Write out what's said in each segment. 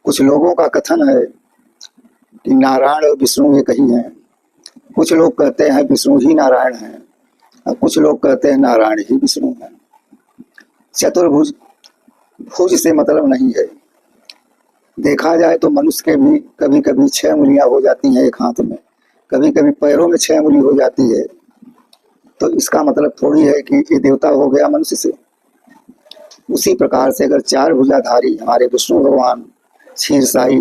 कुछ लोगों का कथन है कि नारायण और विष्णु एक ही हैं। कुछ लोग कहते हैं विष्णु ही नारायण हैं और कुछ लोग कहते हैं नारायण ही विष्णु हैं। चतुर्भुज भुज से मतलब नहीं है। देखा जाए तो मनुष्य के भी कभी कभी 6 उंगलियां हो जाती हैं एक हाथ में, कभी कभी पैरों में 6 उंगली हो जाती है। तो इसका मतलब थोड़ी है कि ये देवता हो गया मनुष्य से। उसी प्रकार से अगर 4 भुजाधारी हमारे विष्णु भगवान क्षीरसाई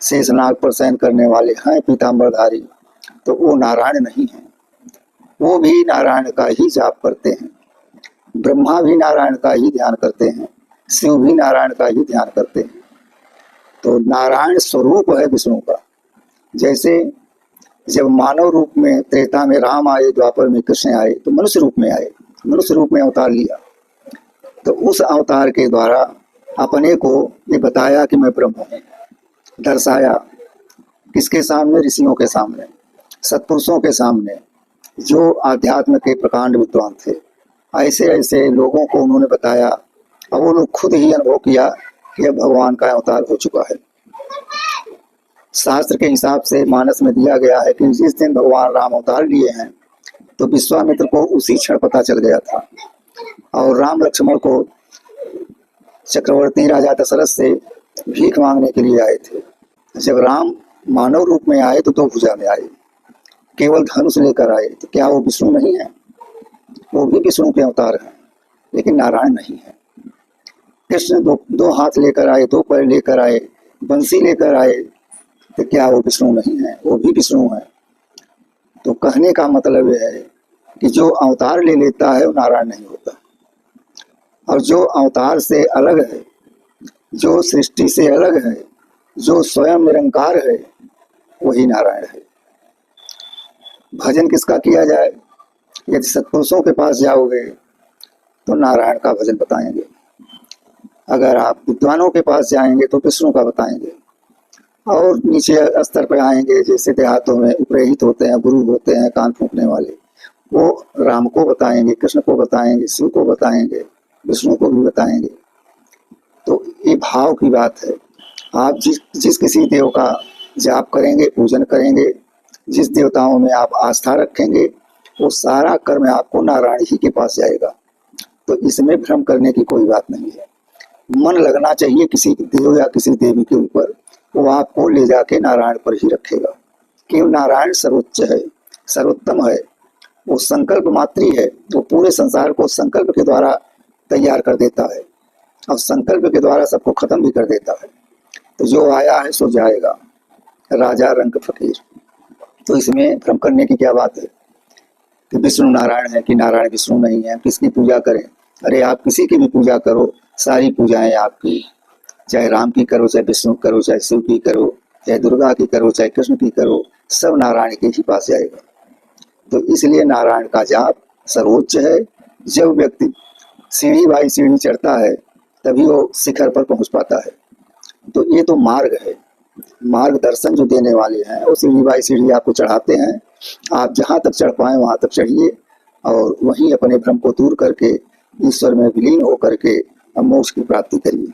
शेषनाग पर शयन करने वाले हैं पीताम्बरधारी, तो वो नारायण नहीं है। वो भी नारायण का ही जाप करते हैं। ब्रह्मा भी नारायण का ही ध्यान करते हैं, शिव भी नारायण का ही ध्यान करते हैं। तो नारायण स्वरूप है विष्णु का। जैसे जब मानव रूप में त्रेता में राम आए, द्वापर में कृष्ण आए, तो मनुष्य रूप में आए, मनुष्य रूप में अवतार लिया। तो उस अवतार के द्वारा अपने को ये बताया कि मैं ब्रह्म हूँ, दर्शाया। किसके सामने? ऋषियों के सामने, सत्पुरुषों के सामने, जो आध्यात्म के प्रकांड विद्वान थे। ऐसे ऐसे लोगों को उन्होंने बताया और वो लोग खुद ही अनुभव किया कि अब भगवान का अवतार हो चुका है। शास्त्र के हिसाब से मानस में दिया गया है कि जिस दिन भगवान राम अवतार लिए हैं तो विश्वामित्र को उसी क्षण पता चल गया था और राम लक्ष्मण को चक्रवर्ती राजा दशरथ से भीख मांगने के लिए आए थे। जब राम मानव रूप में आए तो 2 भुजा में आए, केवल धनुष लेकर आए। तो क्या वो विष्णु नहीं है? वो भी विष्णु के अवतार हैं, लेकिन नारायण नहीं है। कृष्ण 2 हाथ लेकर आए, 2 पैर लेकर आए, बंसी लेकर आए, तो क्या वो विष्णु नहीं है? वो भी विष्णु है। तो कहने का मतलब यह है कि जो अवतार ले लेता है वो नारायण नहीं होता, और जो अवतार से अलग है, जो सृष्टि से अलग है, जो स्वयं निरंकार है, वही नारायण है। भजन किसका किया जाए? यदि सत्पुरुषों के पास जाओगे तो नारायण का भजन बताएंगे, अगर आप विद्वानों के पास जाएंगे तो विष्णु का बताएंगे, और नीचे स्तर पर आएंगे, जैसे देहातों में उपरहित होते हैं, गुरु होते हैं कान फूंकने वाले, वो राम को बताएंगे, कृष्ण को बताएंगे, शिव को बताएंगे, विष्णु को भी बताएंगे। तो ये भाव की बात है। आप जिस किसी देव का जाप करेंगे, पूजन करेंगे, जिस देवताओं में आप आस्था रखेंगे, वो सारा कर्म आपको नारायण ही के पास जाएगा। तो इसमें भ्रम करने की कोई बात नहीं है। मन लगना चाहिए किसी देव या किसी देवी के ऊपर, वो आपको ले जाके नारायण पर ही रखेगा। क्यों? नारायण सर्वोच्च है, सर्वोत्तम है, वो संकल्प मात्री है। वो पूरे संसार को संकल्प के द्वारा तैयार कर देता है और संकल्प के द्वारा सबको खत्म भी कर देता है। तो जो आया है सो जाएगा, राजा रंग फकीर। तो इसमें भ्रम करने की क्या बात है कि विष्णु नारायण है कि नारायण विष्णु नहीं है, किसकी पूजा करें? अरे आप किसी की भी पूजा करो, सारी पूजाएं आपकी, चाहे राम की करो, चाहे विष्णु करो, चाहे शिव की करो, चाहे दुर्गा की करो, चाहे कृष्ण की करो, सब नारायण के ही पास जाएगा। तो इसलिए नारायण का जाप सर्वोच्च है। जब व्यक्ति सीढ़ी बाई सीढ़ी चढ़ता है तभी वो शिखर पर पहुंच पाता है। तो ये तो मार्ग है, मार्गदर्शन जो देने वाले हैं वो सीढ़ी बाई सीढ़ी आपको चढ़ाते हैं। आप जहाँ तक चढ़ पाए वहाँ तक चढ़िए और वहीं अपने भ्रम को दूर करके ईश्वर में विलीन होकर के मोक्ष की प्राप्ति करिए।